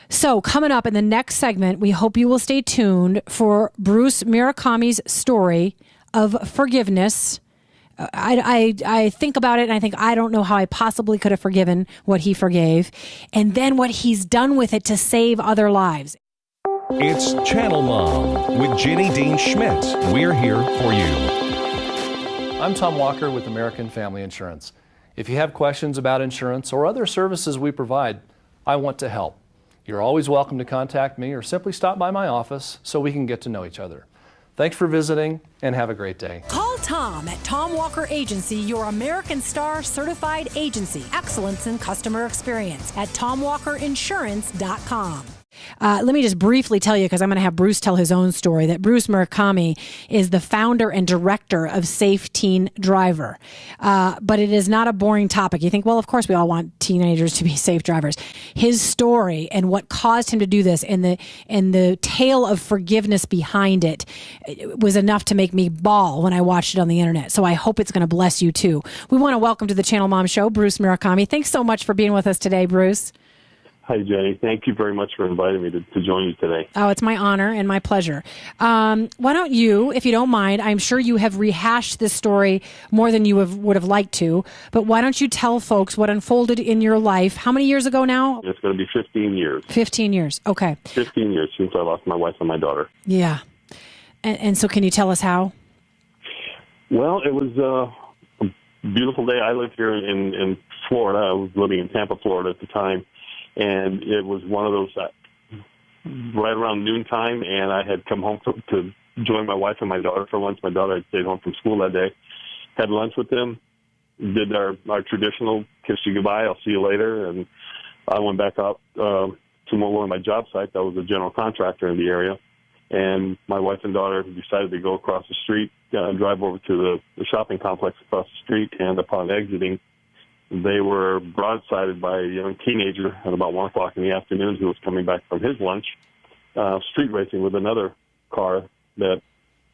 So coming up in the next segment, we hope you will stay tuned for Bruce Murakami's story of forgiveness. I think about it and I think I don't know how I possibly could have forgiven what he forgave, and then what he's done with it to save other lives. It's Channel Mom with Jenny Dean Schmidt. We're here for you. I'm Tom Walker with American Family Insurance. If you have questions about insurance or other services we provide, I want to help. You're always welcome to contact me or simply stop by my office so we can get to know each other. Thanks for visiting and have a great day. Call Tom at Tom Walker Agency, your American Star certified agency. Excellence in customer experience at TomWalkerInsurance.com. Let me just briefly tell you, because I'm going to have Bruce tell his own story, that Bruce Murakami is the founder and director of Safe Teen Driver. But it is not a boring topic. You think, well, of course we all want teenagers to be safe drivers. His story and what caused him to do this and the tale of forgiveness behind it was enough to make me bawl when I watched it on the internet. So I hope it's going to bless you too. We want to welcome to the Channel Mom Show, Bruce Murakami. Thanks so much for being with us today, Bruce. Hi, Jenny. Thank you very much for inviting me to join you today. Oh, it's my honor and my pleasure. Why don't you, if you don't mind, I'm sure you have rehashed this story more than you would have liked to, but why don't you tell folks what unfolded in your life? How many years ago now? It's going to be 15 years. 15 years. Okay. 15 years since I lost my wife and my daughter. Yeah. And so can you tell us how? Well, it was a beautiful day. I lived here in Florida. I was living in Tampa, Florida at the time. And it was one of those right around noontime, and I had come home to join my wife and my daughter for lunch. My daughter had stayed home from school that day. Had lunch with them, did our traditional kiss you goodbye, I'll see you later, and I went back up to one of my job sites. I was a general contractor in the area, and my wife and daughter decided to go across the street, drive over to the shopping complex across the street, and upon exiting, they were broadsided by a young teenager at about 1 o'clock in the afternoon who was coming back from his lunch, street racing with another car that,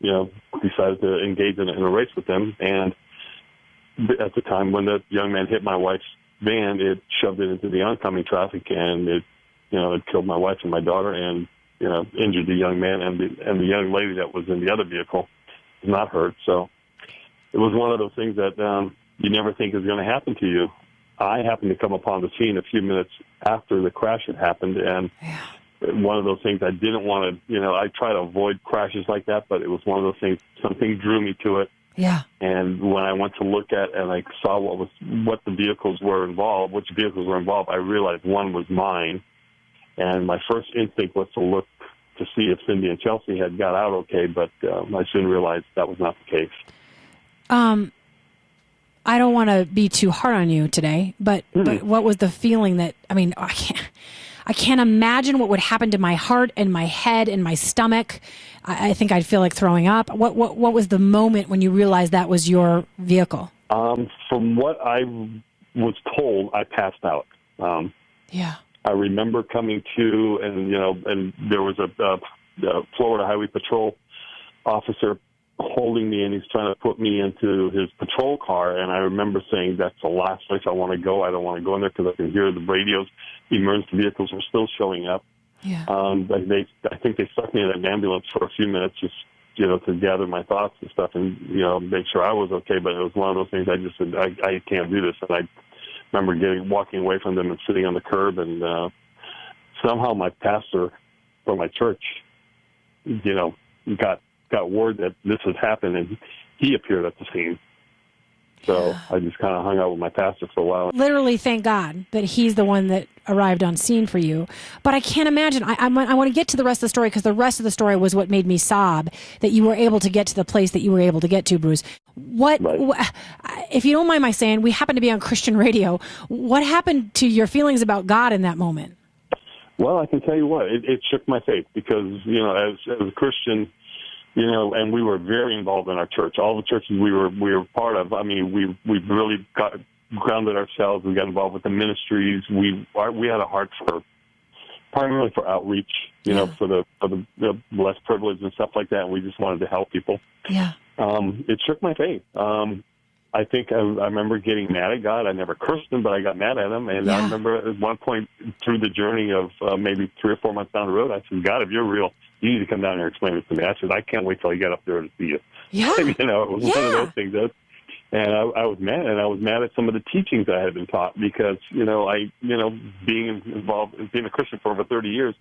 decided to engage in a race with them. And at the time when the young man hit my wife's van, it shoved it into the oncoming traffic, and it killed my wife and my daughter and, injured the young man, and the young lady that was in the other vehicle was not hurt. So it was one of those things that, you never think is going to happen to you. I happened to come upon the scene a few minutes after the crash had happened, and one of those things I didn't want to, I try to avoid crashes like that, but it was one of those things, something drew me to it. Yeah. And when I went to look at and I saw what the vehicles were involved, which vehicles were involved, I realized one was mine. And my first instinct was to look to see if Cindy and Chelsea had got out okay, but I soon realized that was not the case. I don't want to be too hard on you today, but what was the feeling that, I can't imagine what would happen to my heart and my head and my stomach. I think I'd feel like throwing up. What was the moment when you realized that was your vehicle? From what I was told, I passed out. Yeah. I remember coming to, and there was a Florida Highway Patrol officer holding me, and he's trying to put me into his patrol car, and I remember saying, that's the last place I want to go. I don't want to go in there because I can hear the radios. The emergency vehicles were still showing up. Yeah. I think they stuck me in an ambulance for a few minutes just, to gather my thoughts and stuff and, make sure I was okay, but it was one of those things I just said, I can't do this. And I remember walking away from them and sitting on the curb, and somehow my pastor from my church, got word that this had happened, and he appeared at the scene. So I just kind of hung out with my pastor for a while. Literally, thank God that he's the one that arrived on scene for you. But I can't imagine. I want to get to the rest of the story, because the rest of the story was what made me sob, that you were able to get to the place that you were able to get to, Bruce. If you don't mind my saying, we happen to be on Christian radio. What happened to your feelings about God in that moment? Well, I can tell you what, it shook my faith, because, as a Christian, and we were very involved in our church. All the churches we were part of. We really got grounded ourselves. We got involved with the ministries. We had a heart primarily for outreach. For the less privileged and stuff like that. And we just wanted to help people. Yeah. It shook my faith. I think I remember getting mad at God. I never cursed him, but I got mad at him. And I remember at one point through the journey of maybe 3 or 4 months down the road, I said, God, if you're real, you need to come down here and explain it to me. I said, I can't wait till I get up there to see you. Yeah. It was one of those things. And I was mad, and I was mad at some of the teachings I had been taught because, being involved, being a Christian for over 30 years,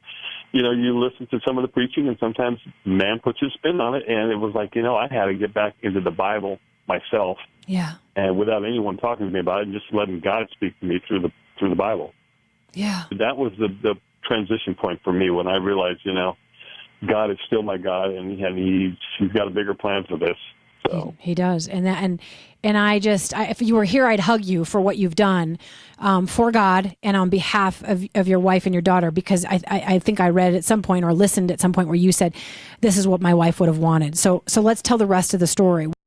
you listen to some of the preaching, and sometimes man puts his spin on it, and it was like, I had to get back into the Bible myself. Yeah. And without anyone talking to me about it, and just letting God speak to me through the Bible. Yeah. That was the transition point for me when I realized, God is still my God, and he's got a bigger plan for this. So he does, and if you were here, I'd hug you for what you've done for God and on behalf of your wife and your daughter, because I think I read at some point or listened at some point where you said, "This is what my wife would have wanted." So let's tell the rest of the story.